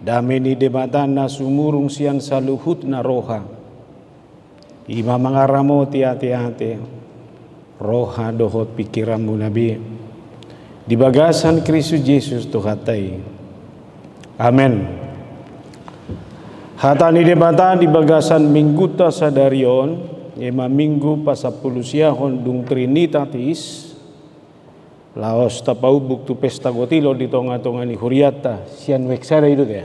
Dameni debatana sumurung sian saluhut na roha. Ima mangaramo hati-hati. Roha dohot pikiranmu nabi. Di bagasan Kristus Yesus tuhatai. Amin. Hatani debata di bagasan mingguta sadarion. Ema minggu pasapuluh siahon dung Trinitatis. Laos tapau buktu pesta gotilo di tonga-tonga ni huriata sian weksara itu ya.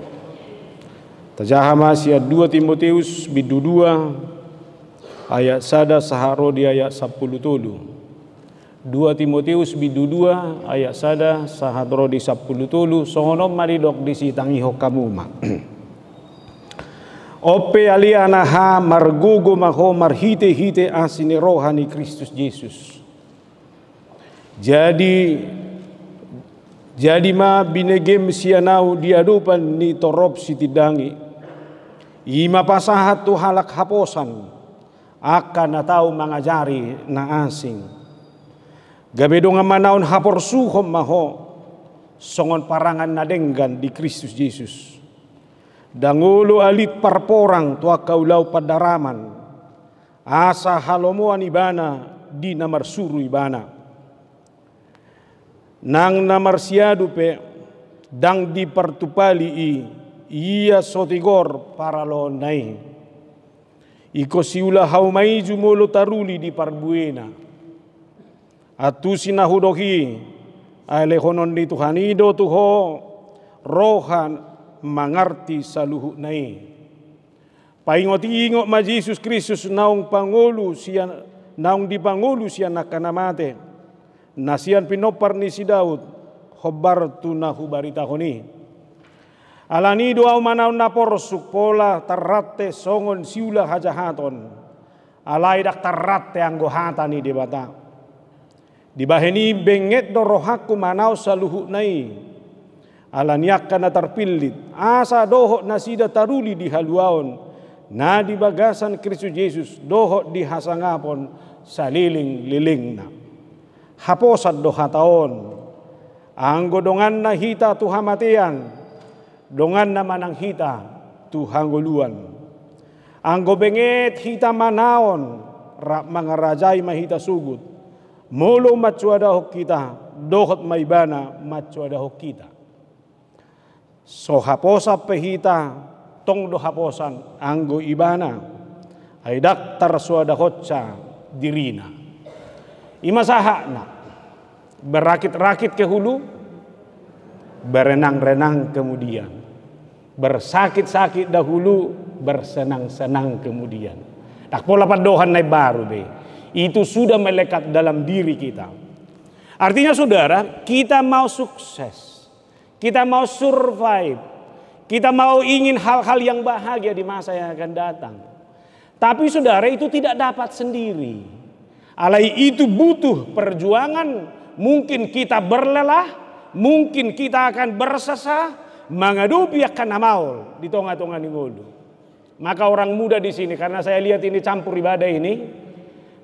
Tajahama sia 2 Timotius bidu 2 ayat sada saharo di ayat 10 tulu. 2 Timotius bidu 2 ayat sada saharo di 10 tulu songono maridok di sitangi hokamuma. Ope alianaha margugo maho marhite-hite asini rohani Kristus Yesus. Jadi ma binegem sianau diadupan ni torop sitidangi. Ima pasahat tu halak haposan akan natau mangajari na asing. Gabedong manaon hapor suhom maho songon parangan nadenggan di Kristus Yesus. Dangulu alit parporang tua kaulau padaraman. Asa halomoan ibana di namar suru ibana. Nang namarsiadu pe dang dipertupali ia sotigor para lonai. Iko siula haumai jumulo taruli di parbuena. Atu sinahudohi alehonon di Tuhanido tuho rohan mangarti saluhu nai. Paingot-ingot ma Yesus Kristus naung pangulu sian naung dipangulu sian nakanamate. Nasian pinopar ni si Daud hobar tunahu baritahoni. Alani doa manaun napor supola tarate songon siula hajahaton. Alai dak tarate anggo hatani debata. Dibaheni benget do rohaku manau saluhu nai. Alaniak kana terpilit. Asa dohok nasida taruli di haluaon. Na di bagasan Kristus Yesus dohok di hasangapon saliling-lilingna. Haposat doha taon. Anggo dongan na hita tuhamatian. Dongan na manang hita tuhanguluan. Anggo benget hita manaon. Mga rajay mahita sugut. Molo matsuadahok kita. Dohot maibana matsuadahok kita. So haposa pehita. Tong do haposan. Anggo ibana. Ay daktar suadahot sa dirina. Imasaha na berakit-rakit ke hulu, berenang-renang kemudian, bersakit-sakit dahulu, bersenang-senang kemudian. Tak pola padohan na baru be. Itu sudah melekat dalam diri kita. Artinya saudara, kita mau sukses, kita mau survive, kita mau ingin hal-hal yang bahagia di masa yang akan datang. Tapi saudara itu tidak dapat sendiri. Alai itu butuh perjuangan, mungkin kita berlelah, mungkin kita akan bersesah, mengadupi akan amaul di tengah-tengah ngulu. Maka orang muda di sini, karena saya lihat ini campur ibadah ini,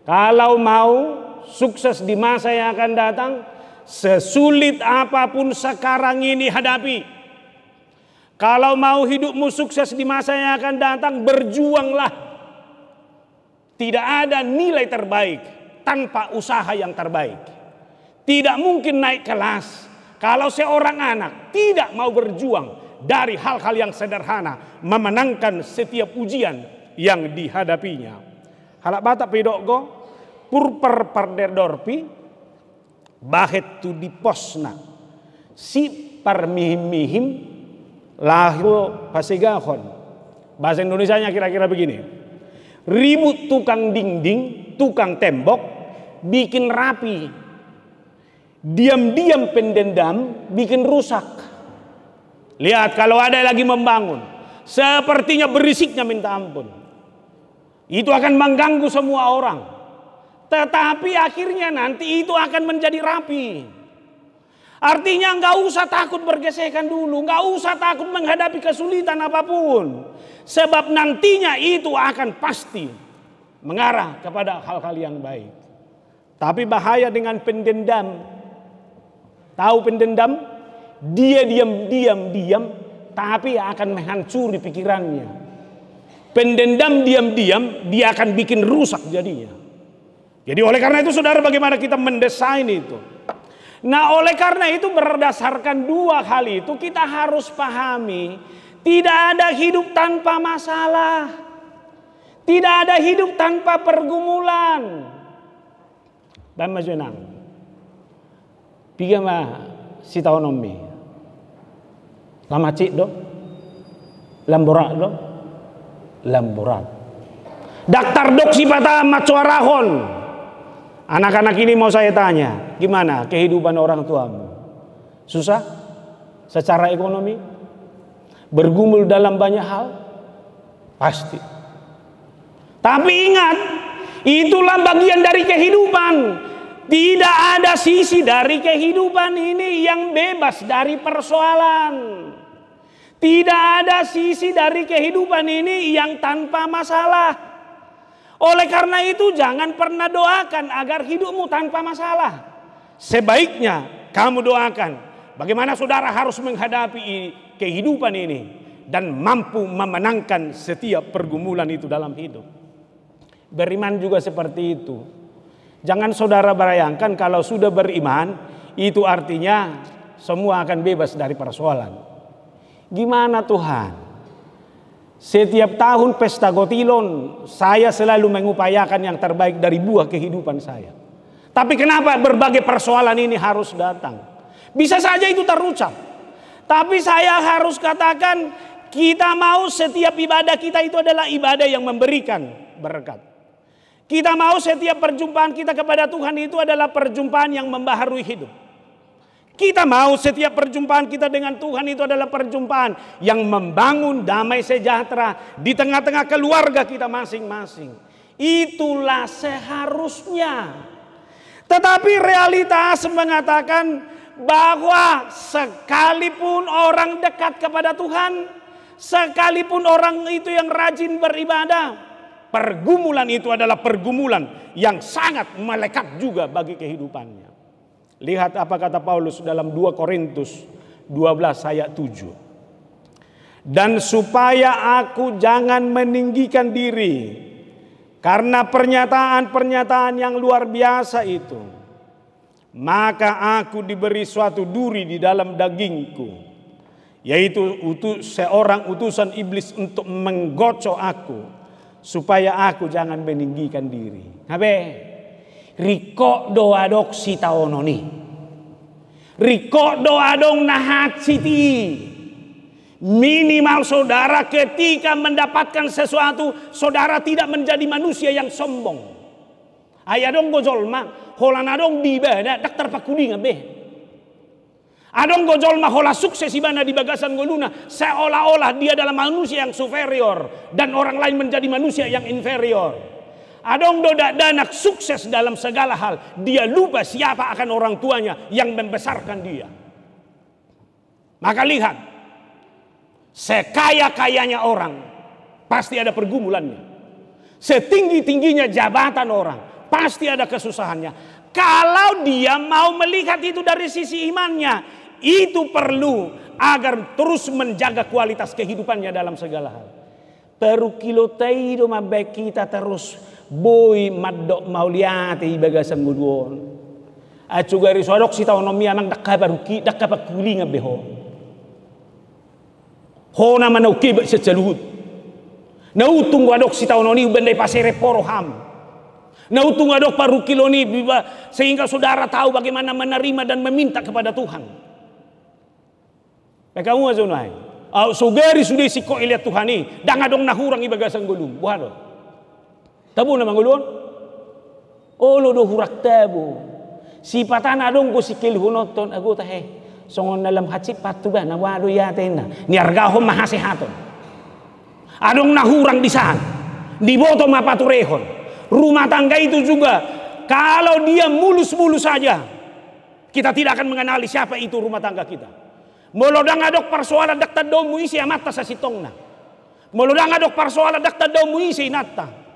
kalau mau sukses di masa yang akan datang, sesulit apapun sekarang ini hadapi. Kalau mau hidupmu sukses di masa yang akan datang, berjuanglah. Tidak ada nilai terbaik tanpa usaha yang terbaik. Tidak mungkin naik kelas kalau seorang anak tidak mau berjuang dari hal-hal yang sederhana, memenangkan setiap ujian yang dihadapinya. Halak batak pedokgo purper parderdorpi bahet tu di posna si parmihim-mihim lahir pasegahon. Bahasa Indonesianya kira-kira begini. Ribut tukang dinding, tukang tembok bikin rapi, diam-diam pendendam bikin rusak. Lihat kalau ada lagi membangun, sepertinya berisiknya minta ampun. Itu akan mengganggu semua orang. Tetapi akhirnya nanti itu akan menjadi rapi. Artinya nggak usah takut bergesekan dulu, nggak usah takut menghadapi kesulitan apapun. Sebab nantinya itu akan pasti mengarah kepada hal-hal yang baik. Tapi bahaya dengan pendendam. Tahu pendendam? Dia diam, tapi akan menghancuri pikirannya. Pendendam diam-diam dia akan bikin rusak jadinya. Jadi oleh karena itu saudara, bagaimana kita mendesain itu? Nah, oleh karena itu berdasarkan dua hal itu kita harus pahami, tidak ada hidup tanpa masalah. Tidak ada hidup tanpa pergumulan. Dan majunan. Piga mah si taonomi. Lama cik do. Lamborak do. Lamborak. Daktar dok si patah macuarahon. Anak-anak ini mau saya tanya, gimana kehidupan orang tuamu? Susah? Secara ekonomi? Bergumul dalam banyak hal? Pasti. Tapi ingat, itulah bagian dari kehidupan. Tidak ada sisi dari kehidupan ini yang bebas dari persoalan. Tidak ada sisi dari kehidupan ini yang tanpa masalah. Oleh karena itu jangan pernah doakan agar hidupmu tanpa masalah. Sebaiknya kamu doakan bagaimana saudara harus menghadapi kehidupan ini dan mampu memenangkan setiap pergumulan itu dalam hidup. Beriman juga seperti itu. Jangan saudara bayangkan kalau sudah beriman itu artinya semua akan bebas dari persoalan. Gimana Tuhan? Setiap tahun pesta Gotilon saya selalu mengupayakan yang terbaik dari buah kehidupan saya. Tapi kenapa berbagai persoalan ini harus datang? Bisa saja itu terucap. Tapi saya harus katakan kita mau setiap ibadah kita itu adalah ibadah yang memberikan berkat. Kita mau setiap perjumpaan kita kepada Tuhan itu adalah perjumpaan yang membaharui hidup. Kita mau setiap perjumpaan kita dengan Tuhan itu adalah perjumpaan yang membangun damai sejahtera di tengah-tengah keluarga kita masing-masing. Itulah seharusnya. Tetapi realitas mengatakan bahwa sekalipun orang dekat kepada Tuhan, sekalipun orang itu yang rajin beribadah, pergumulan itu adalah pergumulan yang sangat melekat juga bagi kehidupannya. Lihat apa kata Paulus dalam 2 Korintus 12 ayat 7. Dan supaya aku jangan meninggikan diri karena pernyataan-pernyataan yang luar biasa itu, maka aku diberi suatu duri di dalam dagingku, yaitu seorang utusan iblis untuk menggocok aku, supaya aku jangan meninggikan diri. Habe? Riko doa dok si taononi. Riko doa dong nahat siti. Minimal saudara ketika mendapatkan sesuatu, saudara tidak menjadi manusia yang sombong. Ayah dong gojol mah, holana dong di bada, daktar pakudi ngabe. Adong gojol mah hola sukses ibana di bagasan goluna, seolah-olah dia adalah manusia yang superior dan orang lain menjadi manusia yang inferior. Adong dodak danak sukses dalam segala hal, dia lupa siapa akan orang tuanya yang membesarkan dia. Maka lihat, sekaya-kayanya orang pasti ada pergumulannya. Setinggi-tingginya jabatan orang pasti ada kesusahannya. Kalau dia mau melihat itu dari sisi imannya, itu perlu agar terus menjaga kualitas kehidupannya dalam segala hal. Peru kilo taido mabek kita terus boy madok mauliate ibagasan guduon. Acu gari sodok si taonomi amang dakka baruki dakka pakuli ngabeho. Ho nama nauki ba secaluhut. Nautung wadok si taononi ubandai pasere poroham. Nautung wadok paru kiloni sehingga saudara tahu bagaimana menerima dan meminta kepada Tuhan. Kamu azonai. Sugari sudah siko iliat Tuhan ini, dah ngadong nahurang ibagasan gulung, buhado. Tabu nama gulung? Oh lo do hurak tabu. Si patana dong ko si kilhunoton ago tahe. Songon dalam hacip patu ba nawado yatena. Niargahom mahasehaton. Adong nahurang di sana. Di boto mapaturehon. Rumah tangga itu juga kalau dia mulus-mulus saja, kita tidak akan mengenali siapa itu rumah tangga kita. Molodang adok persoalan dakta domu isi amata sa sitongna. Molodang adok persoalan dakta domu isi natta.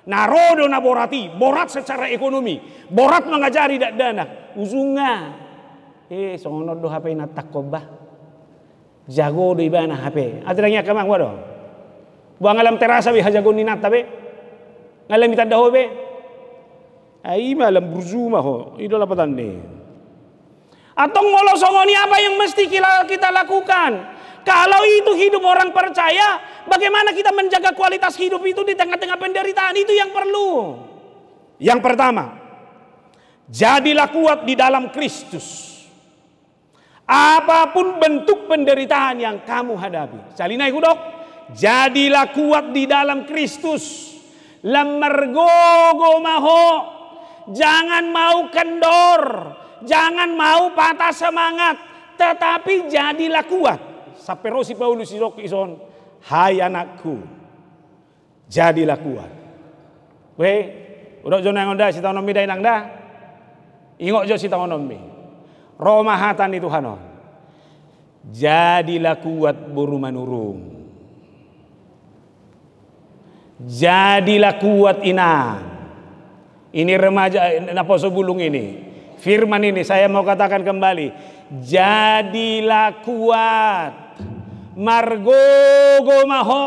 Narodo na borati, borat secara ekonomi, borat mengajari dak dana, uzunga. Songonod do hapay natakobah. Jago do ibana HP. Atranya kamang wado. Buang alam terasa be hajago ninat tabe. Ngalam mitanda ho be. Ai malam berzuma ho. Idola patande. Atong molosongoni apa yang mesti kita lakukan? Kalau itu hidup orang percaya, bagaimana kita menjaga kualitas hidup itu di tengah-tengah penderitaan? Itu yang perlu. Yang pertama, jadilah kuat di dalam Kristus. Apapun bentuk penderitaan yang kamu hadapi. Salina ikudok, jadilah kuat di dalam Kristus. Lemergogo maho. Jangan mau kendor. Jangan mau patah semangat. Tetapi jadilah kuat. Saperosi Paulus ison. Hai anakku. Jadilah kuat. Weh. Udah zona yang onda si tahun nombi dah inang dah. Ingok jo si tahun nombi. Roma hatan itu hanon. Jadilah kuat buru manurung. Jadilah kuat inang. Ini remaja naposo bulung ini. Firman ini saya mau katakan kembali. Jadilah kuat. Margogo maho.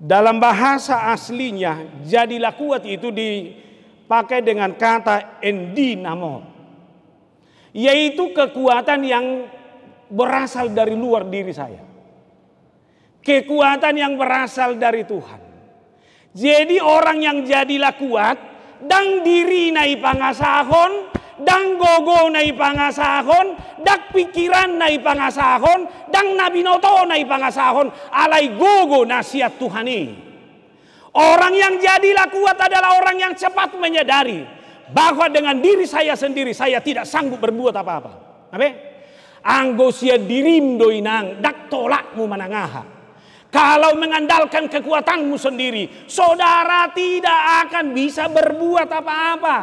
Dalam bahasa aslinya jadilah kuat itu dipakai dengan kata endinamo. Yaitu kekuatan yang berasal dari luar diri saya. Kekuatan yang berasal dari Tuhan. Jadi orang yang jadilah kuat, dang diri nai pangasahon, dang gogo nai pangasahon, dak pikiran nai pangasahon, dang nabinoto nai pangasahon, alai gogo nasihat Tuhani. Orang yang jadilah kuat adalah orang yang cepat menyadari bahwa dengan diri saya sendiri saya tidak sanggup berbuat apa-apa. Apa? Anggosia dirim doinang, dak tolakmu manangaha. Kalau mengandalkan kekuatanmu sendiri, saudara tidak akan bisa berbuat apa-apa.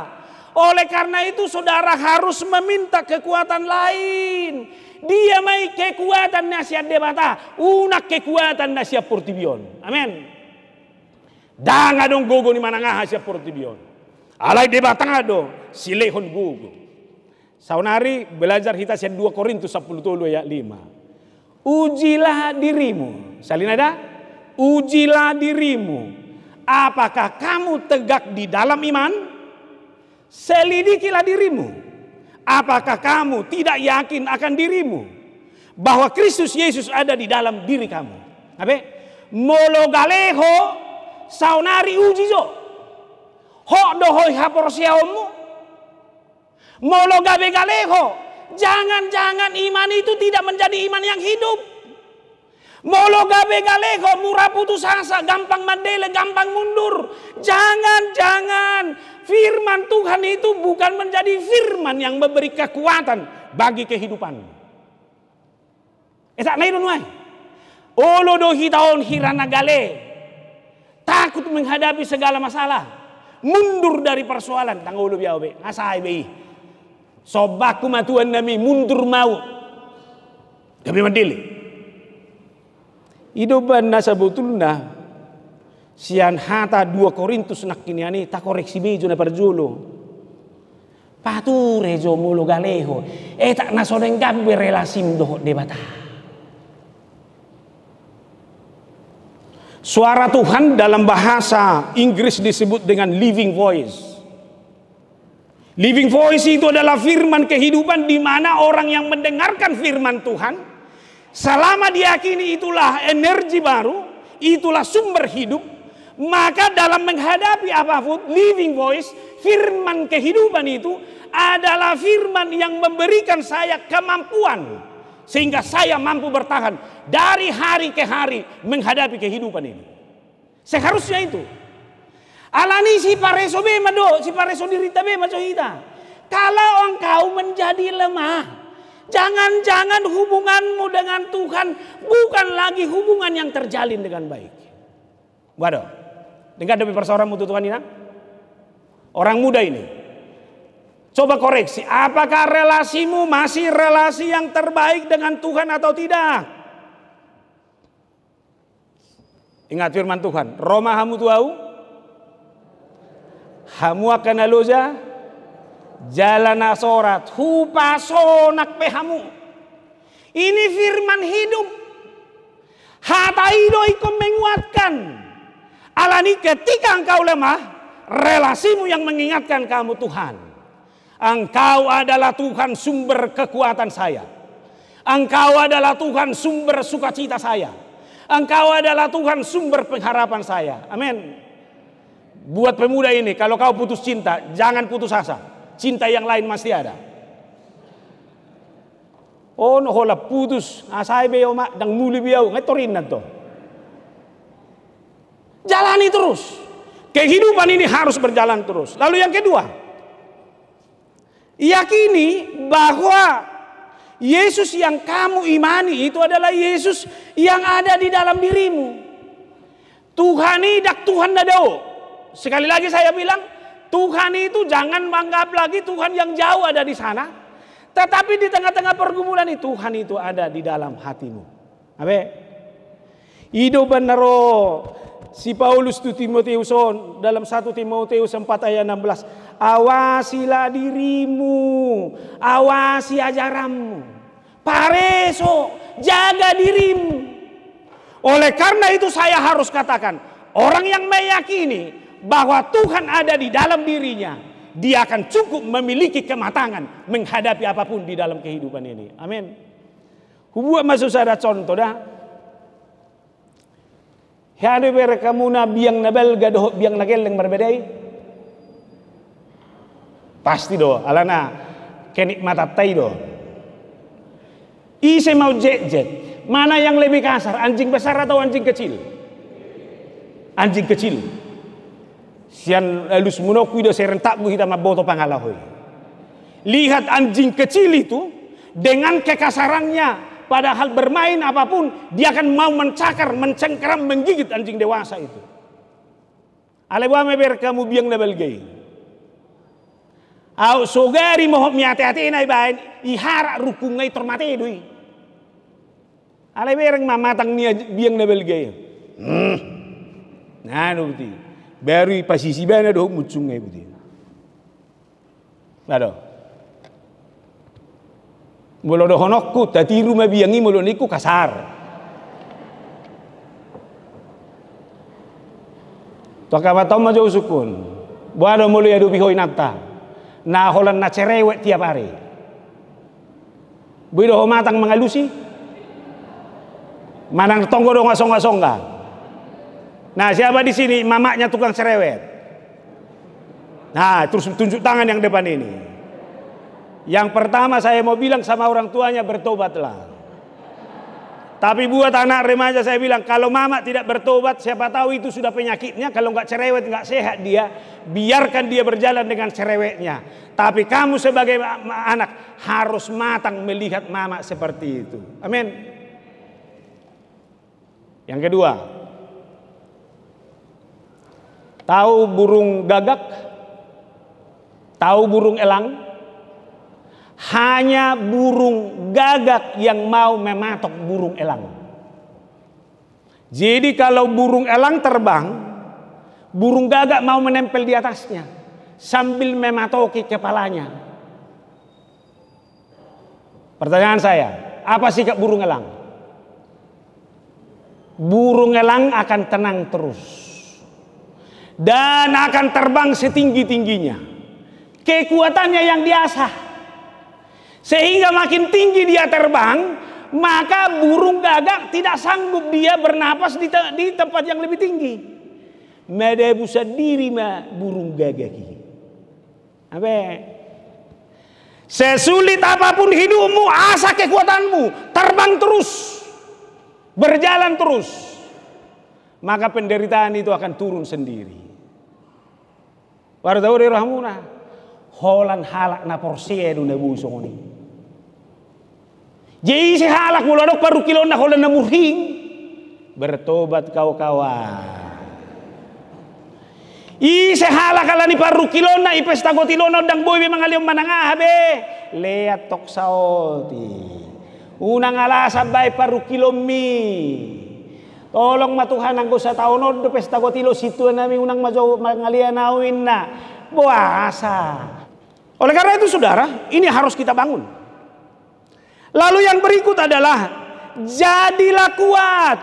Oleh karena itu saudara harus meminta kekuatan lain. Dia mai kekuatan nasihat debata, unak kekuatan nasihat portibion. Amin. Danga dong gogo ni manangaha siap portibion. Alai debata do silehon gogo. Saunari belajar kita 2 Korintus 10 ayat 5. Ujilah dirimu. Salin ada? Ujilah dirimu. Apakah kamu tegak di dalam iman? Selidikilah dirimu. Apakah kamu tidak yakin akan dirimu? Bahwa Kristus Yesus ada di dalam diri kamu. Apa? Mologaleho saunari uji jo. Ho dohoi haporsiaomu. Mologabe galeho. Jangan-jangan iman itu tidak menjadi iman yang hidup. Mologabe galego murah putus asa, gampang mandele, gampang mundur. Jangan-jangan firman Tuhan itu bukan menjadi firman yang memberi kekuatan bagi kehidupan. Tak naik dunwai. Olo do hitaon hirana gale. Takut menghadapi segala masalah. Mundur dari persoalan. Tang olo biau be. Ngasai be. Sobaku matuan nami mundur mau. Kami mandili. Idoban nasa botulna. Sian hata 2 Korintus nak kiniani tak koreksi bejo na perjolo. Pature jo mulo galeho. Tak nasodeng gabe relasim doh debata. Suara Tuhan dalam bahasa Inggris disebut dengan living voice. Living voice itu adalah firman kehidupan di mana orang yang mendengarkan firman Tuhan selama diyakini itulah energi baru, itulah sumber hidup, maka dalam menghadapi apapun living voice, firman kehidupan itu adalah firman yang memberikan saya kemampuan sehingga saya mampu bertahan dari hari ke hari menghadapi kehidupan ini. Seharusnya itu. Alani si pareso be mado, si pareso dirita be maco hita. Kalau engkau menjadi lemah, jangan-jangan hubunganmu dengan Tuhan bukan lagi hubungan yang terjalin dengan baik. Waduh, dengar demi persoalanmu Tuhan ini. Orang muda ini, coba koreksi, apakah relasimu masih relasi yang terbaik dengan Tuhan atau tidak? Ingat firman Tuhan, Roma hamu tuau. Hamu akan aloja jalan asorat hupasonak pehamu. Ini firman hidup. Hataido ikut menguatkan. Alani ketika engkau lemah, relasimu yang mengingatkan kamu Tuhan. Engkau adalah Tuhan sumber kekuatan saya. Engkau adalah Tuhan sumber sukacita saya. Engkau adalah Tuhan sumber pengharapan saya. Amin. Buat pemuda ini, kalau kau putus cinta, jangan putus asa. Cinta yang lain masih ada. Oh, no hola putus, asai beo mak dang muli beo ngetorin nanto. Jalani terus. Kehidupan ini harus berjalan terus. Lalu yang kedua, yakini bahwa Yesus yang kamu imani itu adalah Yesus yang ada di dalam dirimu. Tuhan idak Tuhan dadao. Sekali lagi saya bilang, Tuhan itu jangan menganggap lagi Tuhan yang jauh ada di sana. Tetapi di tengah-tengah pergumulan itu Tuhan itu ada di dalam hatimu. Abe? Ido benero si Paulus tu Timotiuson dalam 1 Timotius 4 ayat 16. Awasilah dirimu, awasi ajaranmu. Pareso, jaga dirimu. Oleh karena itu saya harus katakan, orang yang meyakini bahwa Tuhan ada di dalam dirinya, dia akan cukup memiliki kematangan menghadapi apapun di dalam kehidupan ini. Amin. Hubungan masuk ada contoh dah. Hade ber kamu na biang nabel gadoh biang nagel yang berbeda. Pasti do, alana kenikmatan tai do. Ise mau jet. Mana yang lebih kasar, anjing besar atau anjing kecil? Anjing kecil. Sian lus munoku do serentak bu kita maboto pangalahoy. Lihat anjing kecil itu dengan kekasarannya, padahal bermain apapun dia akan mau mencakar, mencengkeram, menggigit anjing dewasa itu. Alewa meber kamu biang lebel gay. Au sogari mohok miate-ate nai bain ihara rukungai tormate dui. Alebereng mamatang nia biang lebel gay. Nah nuti. Baru pasisi bana do mucungai budi. Lado. Molo do honokku tati rumah biangi molo niku kasar. Toka batom majo sukun. Buado molo ya do bihoy nata. Na holan na cerewet tiap hari. Buido matang mengalusi. Manang tonggo do ngasong-ngasongga. Nah, siapa di sini mamanya tukang cerewet? Nah, terus tunjuk tangan yang depan ini. Yang pertama saya mau bilang sama orang tuanya, bertobatlah. Tapi buat anak remaja saya bilang, kalau mama tidak bertobat, siapa tahu itu sudah penyakitnya. Kalau nggak cerewet, nggak sehat dia, biarkan dia berjalan dengan cerewetnya. Tapi kamu sebagai anak harus matang melihat mama seperti itu. Amin. Yang kedua, tahu burung gagak? Tahu burung elang? Hanya burung gagak yang mau mematok burung elang. Jadi kalau burung elang terbang, burung gagak mau menempel di atasnya sambil mematoki kepalanya. Pertanyaan saya, apa sikap burung elang? Burung elang akan tenang terus dan akan terbang setinggi-tingginya. Kekuatannya yang diasah, sehingga makin tinggi dia terbang, maka burung gagak tidak sanggup dia bernapas di tempat yang lebih tinggi. Medebusa diri ma burung gagak ini. Apa? Sesulit apapun hidupmu, asah kekuatanmu, terbang terus, berjalan terus, maka penderitaan itu akan turun sendiri. Baru tahu dari rahmuna, holan halak na porsedo na busong ini. Jadi si halak muladok paru kilon na holan na murhing, bertobat kau kawan. Ise halak kala ni paru kilon na ipesta gotilono dang boy mangaliom manangah be, leat tok saoti. Unang alasa bay paru kilomi. Tolong matuhan ang sa taonod do pesta gotilo situ nami unang majo mangalianawin na puasa. Oleh karena itu saudara, ini harus kita bangun. Lalu yang berikut adalah jadilah kuat.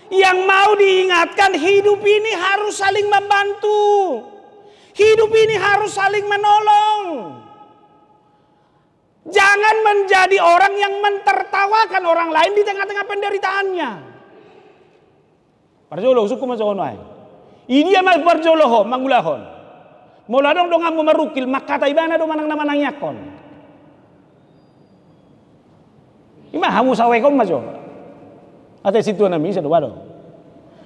Yang mau diingatkan, hidup ini harus saling membantu. Hidup ini harus saling menolong. Jangan menjadi orang yang mentertawakan orang lain di tengah-tengah penderitaannya. Parjolo suku masono ay. Idia mas parjolo mangulahon. Moladong dong amu marukil makata ibana do manang namanang yakon. Ima hamu sawe kom maso. Ate situ na misa do wado.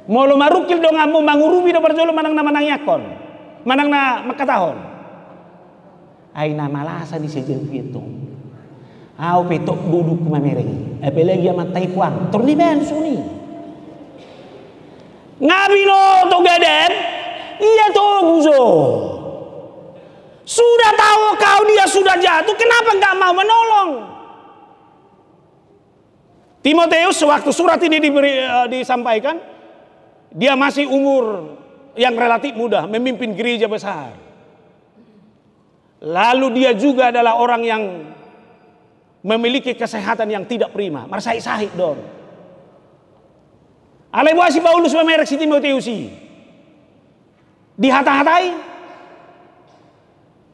Molo marukil dong amu mangurubi do parjolo manang namanang yakon. Manang na makatahon. Ay na malasa di sejel pietong. Au petok duduk mamereng. Apalagi amat taipuan. Torniben suni. Ngabino to gaden. Iya to guzo. Sudah tahu kau dia sudah jatuh, kenapa nggak mau menolong? Timotius waktu surat ini disampaikan, dia masih umur yang relatif muda, memimpin gereja besar. Lalu dia juga adalah orang yang memiliki kesehatan yang tidak prima, marsai-sahid dong. Alaibuasi Paulus memerek si Timotius dihata-hatai.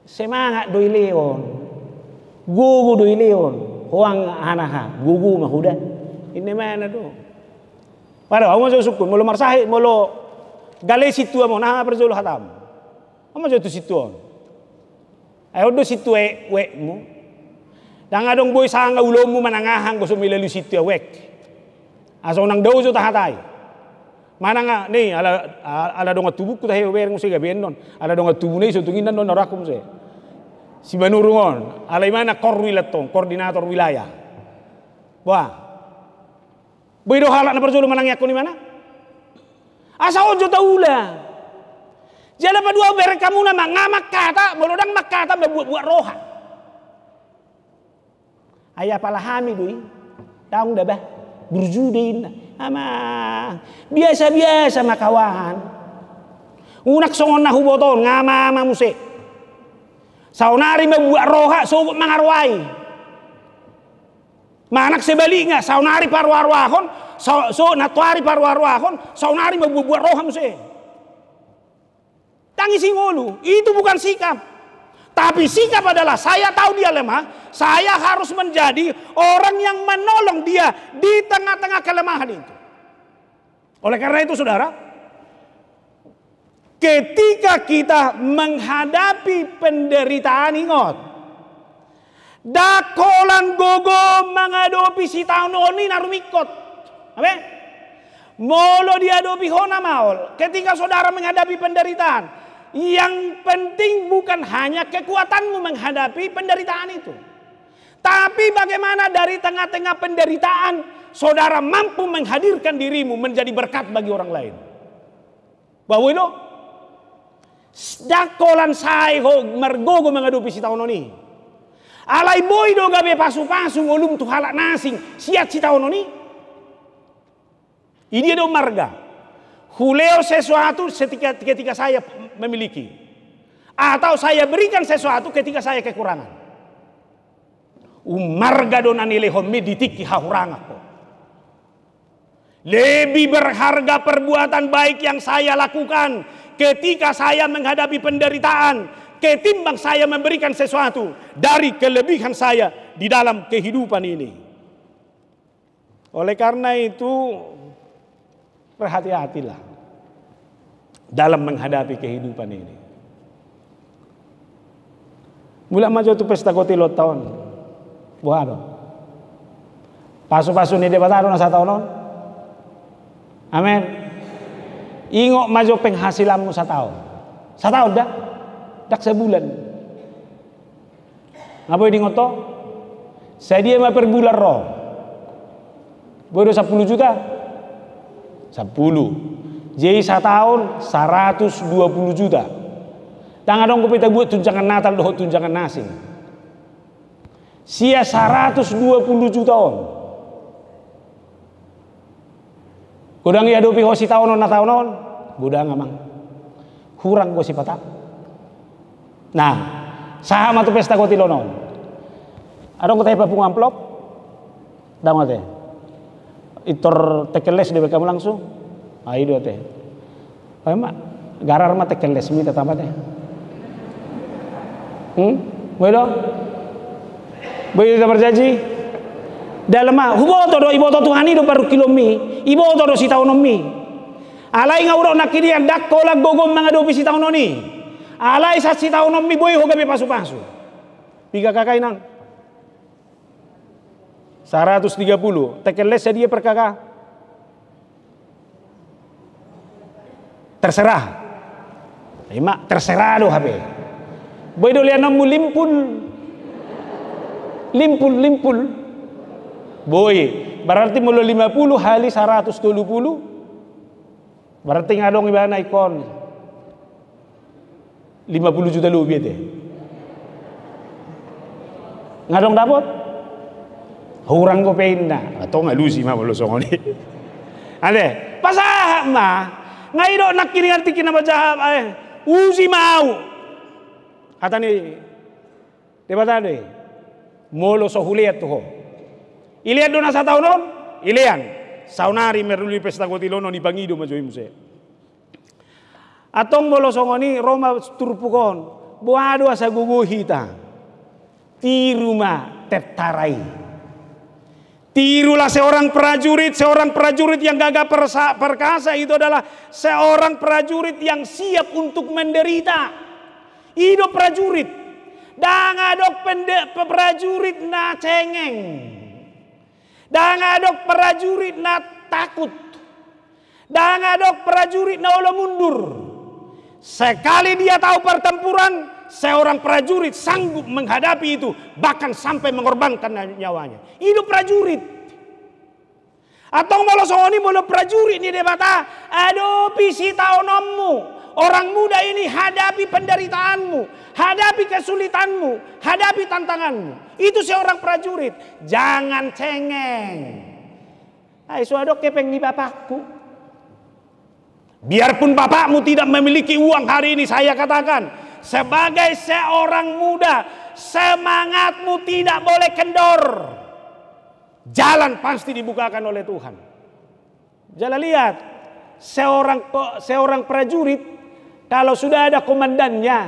Semangat doi leon, gugu doi leon, hoang anaha, gugu mahuda. Ini mana do? Pada awak masuk sukun, molo marsahid, molo gale situ amo, nah perjolo hatam. Amo jatuh situ on. Ayo do situ wek mu. Dan adong boy sanga ulomu manangahang gusto milalu situ wek. Aso nang daw so tahatay. Mana nga nih ala dong atubuk kita hewe bereng musik gaben non. Ala dong atubu nih so tungin non narakum se. Si banurungon, alay mana korwilatong, koordinator wilayah. Wah. Boy do halak na perjolo manang yakon ni mana? Asa ojo taula. Jala pa dua bereng kamu na ngamak kata, bolodang makata buat roha. Ayah palahami doi. Taung dah bah. Berjudin. Ama biasa-biasa makawan. Unak songon na huboton ngama musik. Saunari membuat roha sogut mangarwai. Manak sebalik nga saunari parwarwahon so natwari parwarwahon saunari membuat roha musik. Tangisi ngolu, itu bukan sikap. Tapi sikap adalah saya tahu dia lemah, saya harus menjadi orang yang menolong dia di tengah-tengah kelemahan itu. Oleh karena itu saudara, ketika kita menghadapi penderitaan, ingat, dakolan gogo menghadapi si tahun ini narumikot. Amin. Molo diadopi hona maol. Ketika saudara menghadapi penderitaan, yang penting bukan hanya kekuatanmu menghadapi penderitaan itu. Tapi bagaimana dari tengah-tengah penderitaan saudara mampu menghadirkan dirimu menjadi berkat bagi orang lain. Bahwa itu dakolan saya mergogo menghadapi si tahun ini. Alai boy do gabe pasu-pasu ngolum tu halak nasing siat si tahun ini. Ini do marga. Huleo sesuatu ketika saya memiliki. Atau saya berikan sesuatu ketika saya kekurangan. Umarga donani lehom meditiki hahurangako. Lebih berharga perbuatan baik yang saya lakukan ketika saya menghadapi penderitaan ketimbang saya memberikan sesuatu dari kelebihan saya di dalam kehidupan ini. Oleh karena itu berhati-hatilah dalam menghadapi kehidupan ini. Mula maju tu pesta koti lot tahun. Buat pasu-pasu ni dia bataro na sa tahun. Amin. Ingok maju penghasilanmu sa tahun. Sa tahun dah. Dak sebulan. Ngapain di ngoto? Saya dia mah per bulan roh. Bodo 10 juta. 10. Jadi setahun 120 juta. Tangga dong kita buat tunjangan Natal doh tunjangan nasi. Sia 120 juta on. Kudang ya dopi hosi tahun on tahun on. Budang amang. Kurang go si patak. Nah, sama tu pesta kotilonon. Adong ko tayo pa pung amplop. Dama teh. Itor tekeles di kamu langsung. Ayo teh. Ayo mak, garar mah tekeles mi tetap teh. Boleh? Boleh kita berjanji? Dalam mah, hubo todo ibo to Tuhan itu baru kilomi, ibo todo si tahun mi. Alai ngawro nakirian dak kolak gogom mengadopi si tahun ni. Alai sat si tahun mi boy hoga be pasu-pasu. Tiga kakak inang. 130 tekeles dia per kakak. Terserah. Mak terserah doh habe. Boy do lianamu limpul. Boy, berarti mulu 50 kali 120. Berarti ngadong ibana ikon 50 juta lebih deh. Ngadong dapat? Hurang ko pena. Atau nggak lusi mah belum songoni. Ade, pasah mah ngaido nak kini arti kina baca usi mau. Kata ni, debat ade. Molo sohuliat tuh. Ilian dona sa tahun ilian. Saunari meruli pesta gotilono ni bangido majoy muse. Atong molo songoni Roma turpukon. Buado asa guguhita. Tiruma tertarai. Tirulah seorang prajurit yang gagah perkasa itu adalah seorang prajurit yang siap untuk menderita. Hidup prajurit. Dangadok prajurit na cengeng. Dangadok prajurit na takut. Dangadok prajurit na olah mundur. Sekali dia tahu pertempuran, seorang prajurit sanggup menghadapi itu, bahkan sampai mengorbankan nyawanya. Hidup prajurit. Atau malah soalnya malah prajurit ini debata, aduh pisi taonommu. Orang muda ini hadapi penderitaanmu, hadapi kesulitanmu, hadapi tantanganmu. Itu seorang prajurit. Jangan cengeng. Hai suadok kepeng ni bapakku. Biarpun bapakmu tidak memiliki uang hari ini, saya katakan, sebagai seorang muda, semangatmu tidak boleh kendor. Jalan pasti dibukakan oleh Tuhan. Jalan lihat, seorang prajurit, kalau sudah ada komandannya,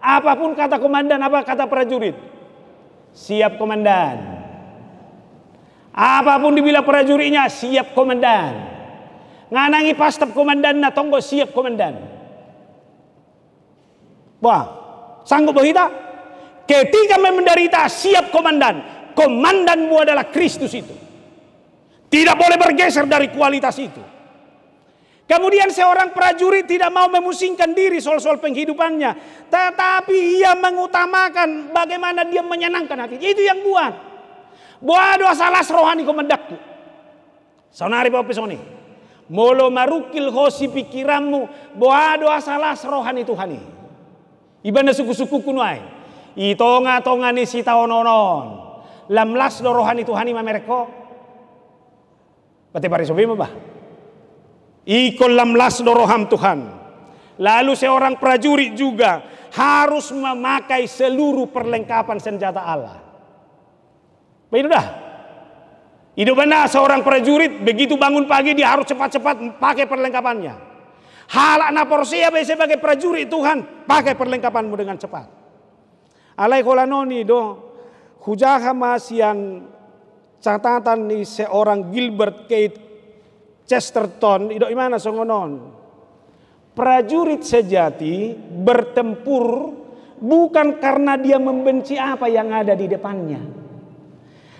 apapun kata komandan, apa kata prajurit? Siap komandan. Apapun dibilang prajuritnya, siap komandan. Nganangi pastap komandan na tonggo siap komandan. Wah, sanggup berita? Ketika menderita siap komandan. Komandanmu adalah Kristus itu. Tidak boleh bergeser dari kualitas itu. Kemudian seorang prajurit tidak mau memusingkan diri soal-soal penghidupannya. Tetapi ia mengutamakan bagaimana dia menyenangkan hati. Itu yang buat. Boado salas rohani komandakku. Saunari bawa pesoni. Molo marukil hosi pikiranmu. Boado salas rohani Tuhani. Ibanda suku-suku kunuai. Itonga-tonga ni si taononon. Lamlas do rohani Tuhani mamereko. Pati parisobi mo ba? Ikon lamlas do roham Tuhan. Lalu seorang prajurit juga harus memakai seluruh perlengkapan senjata Allah. Begitu dah. Itu benar seorang prajurit begitu bangun pagi dia harus cepat-cepat pakai perlengkapannya. Halak na porsia sebagai prajurit Tuhan, pakai perlengkapanmu dengan cepat. Alai kolanoni do hujaha masian catatan ni seorang Gilbert Keith Chesterton itu gimana songonon. Prajurit sejati bertempur bukan karena dia membenci apa yang ada di depannya,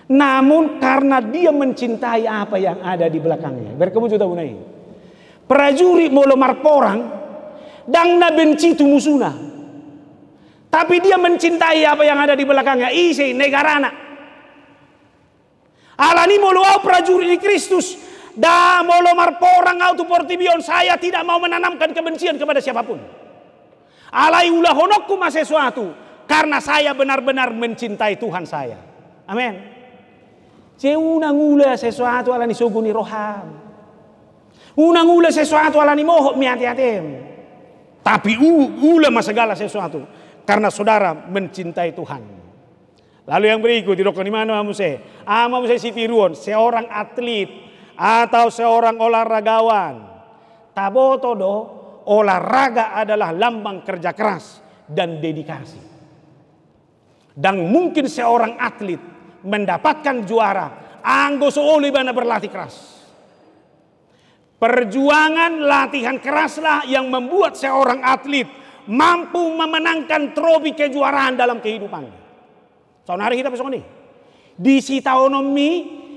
namun karena dia mencintai apa yang ada di belakangnya. Berkebuju tahu nai. Prajurit molo marporang dan na benci tu musuna, tapi dia mencintai apa yang ada di belakangnya. Isi negarana. Alani molo prajurit di Kristus. Da molo marporang auto portibion, saya tidak mau menanamkan kebencian kepada siapapun. Alai ulah honokku mas sesuatu karena saya benar-benar mencintai Tuhan saya. Amin. Unang ula sesuatu alani suguni roham. Unang ula sesuatu alani mohok mi hati-hatim. Tapi ula mas segala sesuatu karena saudara mencintai Tuhan. Lalu yang berikut di dokter di mana Amuse? Amuse sitiruon seorang atlet atau seorang olahragawan. Taboto do olahraga adalah lambang kerja keras dan dedikasi. Dan mungkin seorang atlet mendapatkan juara anggo sooli bana berlatih keras. Perjuangan latihan keraslah yang membuat seorang atlet mampu memenangkan trofi kejuaraan dalam kehidupannya. So hari kita besok ini di sitaonomi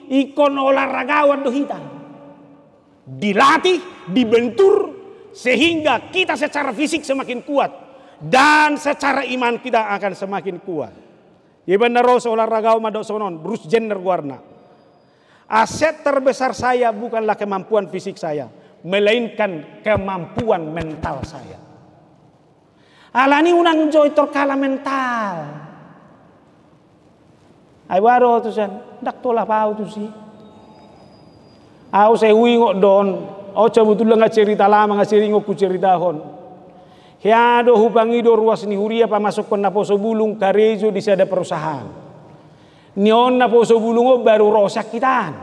ikon olahragawan do hita dilatih, dibentur sehingga kita secara fisik semakin kuat dan secara iman kita akan semakin kuat. Ya benar olahragawan madok sonon Bruce Jenner warna. Aset terbesar saya bukanlah kemampuan fisik saya, melainkan kemampuan mental saya. Alani unang joy terkala mental. Ay waro tu san, dak tola pau tu si. Aku saya wingok don, oh coba tu lah cerita lama ngasiringok ku ceritahon. Hiado hubangi do ruas ni huria pa masuk kon na poso bulung karejo di sada perusahaan. Nion na poso bulungo baru rosak kitaan.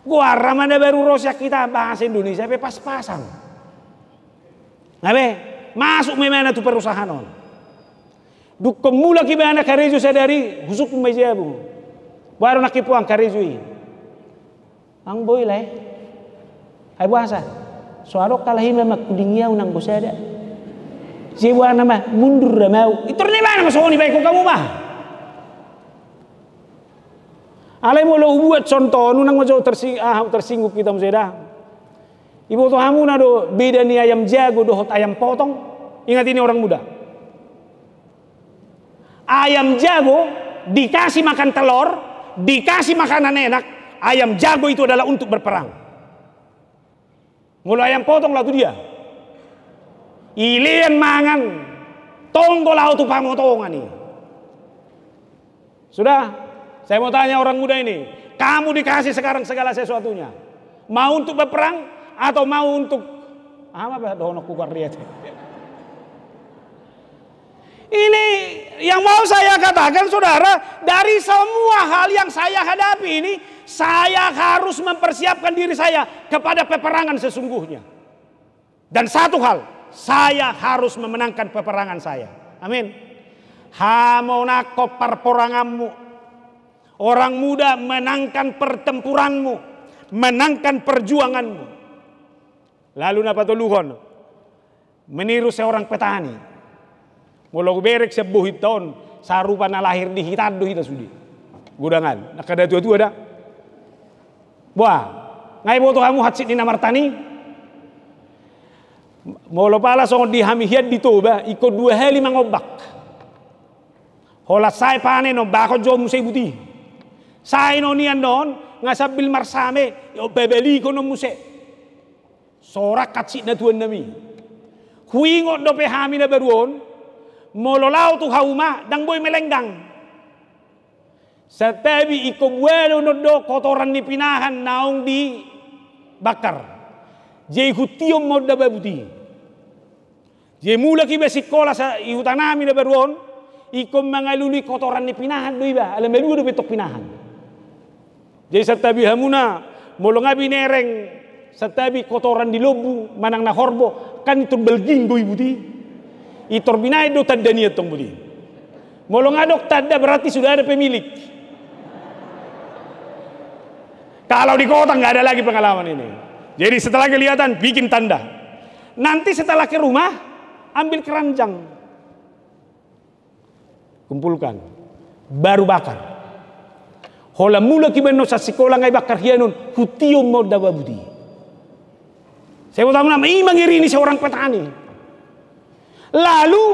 Gua ramana baru rosak kita bahasa Indonesia pe pas-pasan. Nabe, masuk memang tu perusahaan on. Duk kemula kibana karejo sadari husuk mejabu. Baru nak kipuang karejo ini. Ang boy lah. Ay bahasa. Soalok kalahin na makudingyaw nang bosada. Siwa nama mundur na mau. Ito rin ba na masoni ba ko kamu ba? Alay mo lo buat contoh nunang majo tersinggung kita museda. Ibu to hamu na do beda ni ayam jago do hot ayam potong. Ingat ini orang muda. Ayam jago dikasih makan telur, dikasih makanan enak, ayam jago itu adalah untuk berperang. Mulu ayam potong lah tu dia. Ilian mangan, tonggo lau tu pamotongan nih. Sudah, saya mau tanya orang muda ini, kamu dikasih sekarang segala sesuatunya, mau untuk berperang atau mau untuk apa? Dono kukar lihat. Ini yang mau saya katakan saudara, dari semua hal yang saya hadapi ini, saya harus mempersiapkan diri saya kepada peperangan sesungguhnya. Dan satu hal, saya harus memenangkan peperangan saya. Amin. Hamonako perporanganmu. Orang muda menangkan pertempuranmu, menangkan perjuanganmu. Lalu napa tuluhon? Meniru seorang petani. Mula berek sebuah tahun sarupa na lahir di hitan do hita sudi. Gudangan, nakada tua ada. Wah, ngai boto kamu hatsit di namartani. Mula pala song di hamihiat di toba ikut 2 hari mangobak. Hola sai pane no bako jo musai buti. Sai no nian don ngasabil marsame yo bebeli ko no musai. Sorak katsit na tuan nami. Huingot do pe hami na beruon. Mololau tu hauma dang boy melenggang. Setabi iko bueno no kotoran ni pinahan naong di bakar. Jai hutiom mo da babuti. Jai mula ki besikola sa ihutanami na beruon iko mangaluli kotoran ni pinahan do iba alam melu do betok pinahan. Jai setabi hamuna molongabi nereng setabi kotoran di lobu manang na horbo kan itu belging do ibuti. Itor binay do tanda niya tong budi. Molong adok tanda berarti sudah ada pemilik. Kalau di kota nggak ada lagi pengalaman ini. Jadi setelah kelihatan bikin tanda. Nanti setelah ke rumah ambil keranjang. Kumpulkan. Baru bakar. Hola mula kibeno sa sekolah ngai bakar hianon hutiom mo dawa budi. Saya mau tahu nama mangiri ini seorang petani. Lalu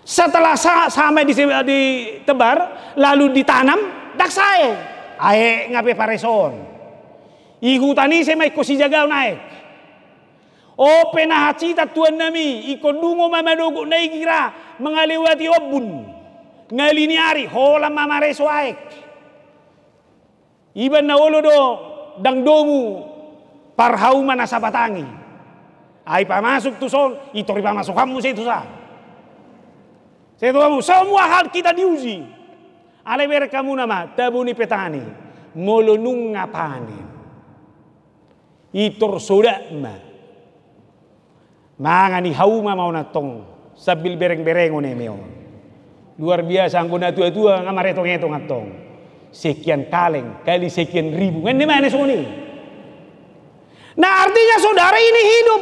setelah sampai ditebar lalu ditanam dak saya ae ngape pareson ihutani saya mai kosi jagaw naik o penahacita tuan nami iko dungo mamadogo na ikira mengalewati obun ngaliniari hola mamareso aek iban na olo do dang domu parhau mana sabatangi. Ay pamasok tu son, itori pamasok kamu sa ito sa. Saya tahu semua hal kita diuji. Ale bere kamu nama tabuni petani molonung ngapanin. Itor soda ma. Mangani hauma mau natong sabil bereng-bereng meo. Luar biasa anggona tua-tua ngamaretong-etong atong. Sekian kaleng kali sekian ribu. Kan di mana soni? Nah artinya saudara ini hidup.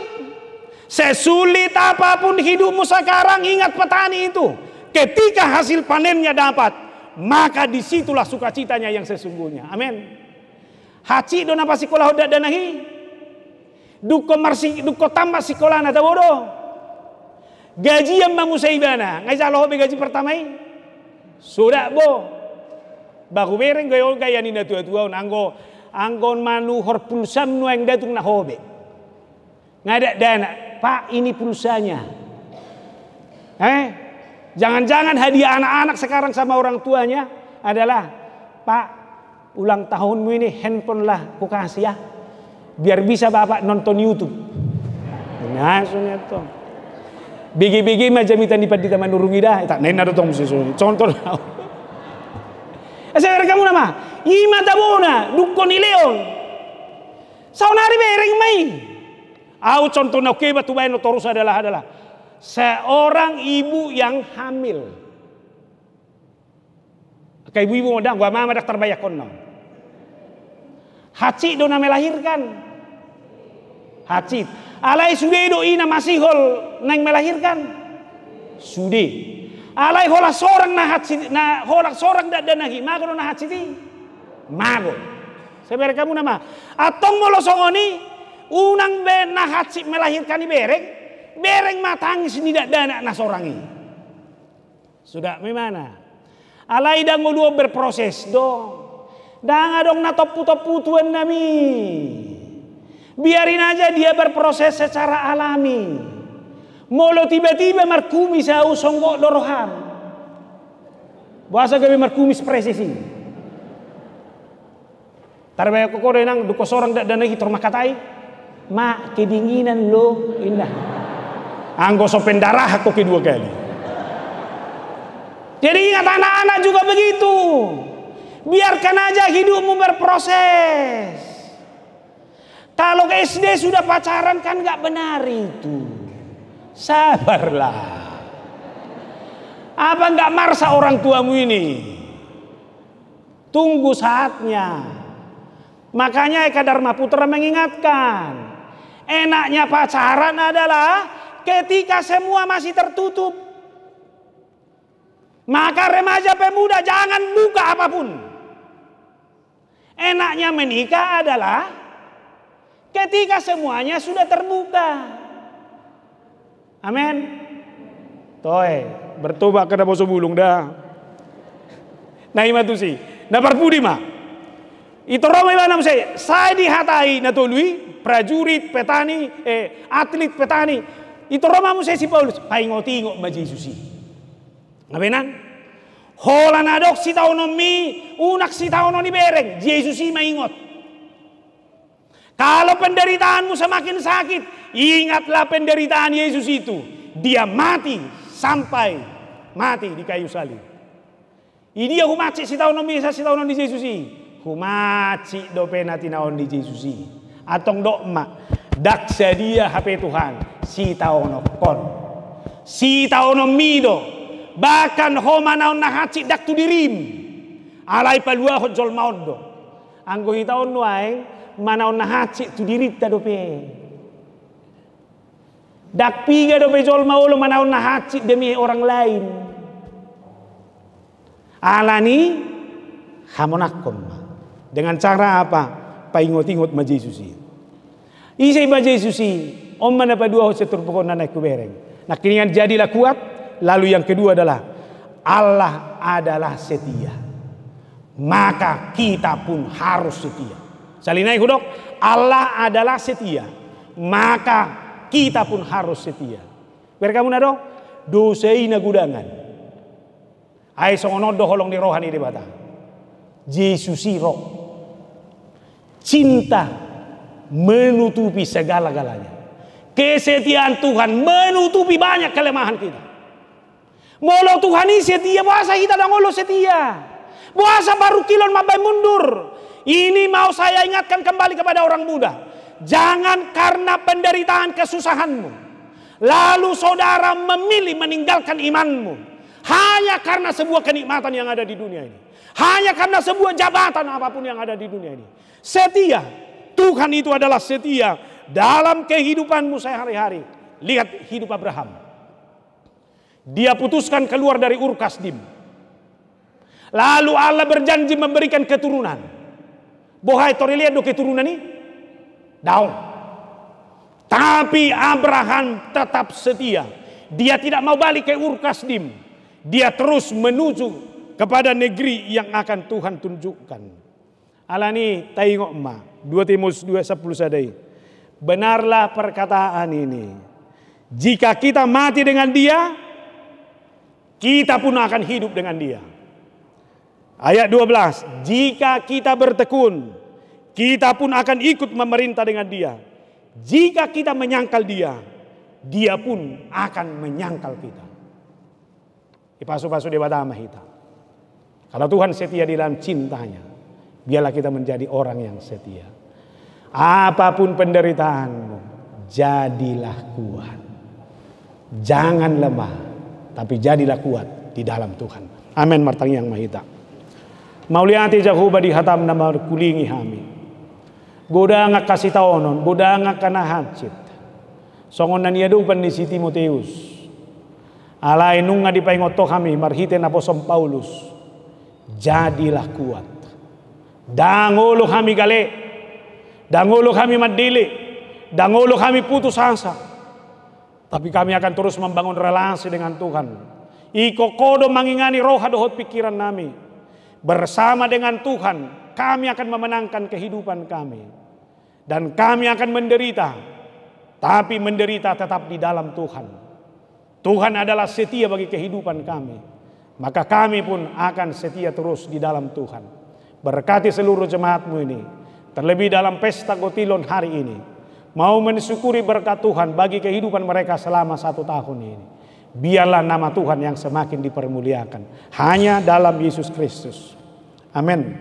Sesulit apapun hidupmu sekarang, ingat petani itu. Ketika hasil panennya dapat, maka disitulah sukacitanya yang sesungguhnya. Amin. Haci dona apa sekolah udah danahi. Duko tambah sekolah nata bodoh. Gaji yang mamusaibana. Ngai jalo gaji pertama ini. Sudah bo. Baku bereng gaya ni tua-tua anggon manu hor pulsam nu yang datung na hobe. Ngada dana, Pak ini pulsanya. Jangan-jangan hadiah anak-anak sekarang sama orang tuanya adalah, Pak ulang tahunmu ini handphone lah ku kasih ya. Biar bisa Bapak nonton YouTube. Nah, soalnya tuh. Bigi-bigi macam itu di taman nurungi dah. Tak nena dong mesti contoh. Saya kamu nama, ima tabuna, dukon ileon. Saunari bereng mai. Au contoh nak ke batu bayi terus adalah seorang ibu yang hamil. Kayak ibu modang, gua mama dak terbayar kono. Haci dona melahirkan. Haci. Alai sudah do ina masih hol nang melahirkan. Sudah. Alai hola sorang na haci na hola sorang dak danahi mago na haci ti. Mago. Seber kamu nama. Atong molo songoni unang be na haci melahirkan ni bereng matangis ni dak dana na sorangi. Sudah memana? Alai dang dua berproses dong. Dang adong na topu-topu tuan nami. Biarin aja dia berproses secara alami. Molo tiba-tiba markumis au songgok doroham. Bahasa gawe markumis presisi. Tarbaya ko nang duko sorang dak dana hitor makatai. Ma kedinginan lo indah. Anggo so pendarah ko kedua kali. Jadi ingat anak-anak juga begitu. Biarkan aja hidupmu berproses. Kalau ke SD sudah pacaran kan gak benar itu. Sabarlah. Apa gak marsa orang tuamu ini? Tunggu saatnya. Makanya Eka Dharma Putra mengingatkan. Enaknya pacaran adalah ketika semua masih tertutup. Maka remaja pemuda jangan buka apapun. Enaknya menikah adalah ketika semuanya sudah terbuka. Amin. Toy, bertobat kada boso bulung dah. Nah imatu sih. Na parpudi ma. Itu ramai mana saya dihatai na tului prajurit petani atlet petani. Itu ramai saya si Paulus. Paingo-tingo ma Yesusi. Ngabenan? Hola nadok si taunomi unak si taunoni bereng. Yesusi maingot. Kalau penderitaanmu semakin sakit, ingatlah penderitaan Yesus itu. Dia mati sampai mati di kayu salib. Ini aku mati si tahun bisa si tahun di Yesus ini. Humaci dope nati naon di Yesus ini. Atong dokma daksa dia HP Tuhan si tahun kon. Si tahun mido bahkan homa naon nahaci dak tu dirim. Alai palua hojol maudo. Anggo hitahun nuaeng manaon nahaci tu dirita dope. Dak piga dope jol maulo manaon nahaci demi orang lain. Alani hamonakom. Dengan cara apa? Paingot-ingot ma Yesusi. Isai ma Yesusi, om mana pa dua setur pokok naik kubereng. Nah kini jadilah kuat. Lalu yang kedua adalah Allah adalah setia. Maka kita pun harus setia. Salinai hudok, Allah adalah setia. Maka kita pun harus setia. Berkamu nado, dosai na gudangan. Ay songonodo holong di rohani di bata. Yesusi roh. Cinta menutupi segala-galanya. Kesetiaan Tuhan menutupi banyak kelemahan kita. Molo Tuhan ini setia, bahasa kita dan ngolo setia. Bahasa baru kilon mabai mundur. Ini mau saya ingatkan kembali kepada orang muda. Jangan karena penderitaan kesusahanmu, lalu saudara memilih meninggalkan imanmu. Hanya karena sebuah kenikmatan yang ada di dunia ini. Hanya karena sebuah jabatan apapun yang ada di dunia ini. Setia. Tuhan itu adalah setia dalam kehidupanmu sehari-hari. Lihat hidup Abraham. Dia putuskan keluar dari Ur Kasdim. Lalu Allah berjanji memberikan keturunan. Bohai tori lihat do keturunan ini. Daun. Tapi Abraham tetap setia. Dia tidak mau balik ke Ur Kasdim. Dia terus menuju kepada negeri yang akan Tuhan tunjukkan. Allah ni tengok ma 2 Timotius 2:10 sadai. Benarlah perkataan ini. Jika kita mati dengan dia, kita pun akan hidup dengan dia. Ayat 12. Jika kita bertekun, kita pun akan ikut memerintah dengan dia. Jika kita menyangkal dia, dia pun akan menyangkal kita. Ipasu-pasu dewa dama kita. Kalau Tuhan setia di dalam cintanya, biarlah kita menjadi orang yang setia. Apapun penderitaanmu, jadilah kuat. Jangan lemah, tapi jadilah kuat di dalam Tuhan. Amin martang yang mahita. Mauliati Jehovah di hatam nama kulingi hami. Boda ngak kasih taonon, boda ngak kana hacit. Songon na niya dupan ni si Timoteus. Alay nung nga di paingoto kami, marhiten Apostol Paulus. Jadilah kuat. Dangolo kami gale. Dangolo kami madili. Dangolo kami putus asa. Tapi kami akan terus membangun relasi dengan Tuhan. Ikokodo mangingani roha dohot pikiran nami. Bersama dengan Tuhan, kami akan memenangkan kehidupan kami. Dan kami akan menderita. Tapi menderita tetap di dalam Tuhan. Tuhan adalah setia bagi kehidupan kami. Maka kami pun akan setia terus di dalam Tuhan. Berkati seluruh jemaatmu ini. Terlebih dalam pesta Gotilon hari ini. Mau mensyukuri berkat Tuhan bagi kehidupan mereka selama 1 tahun ini. Biarlah nama Tuhan yang semakin dipermuliakan. Hanya dalam Yesus Kristus. Amin.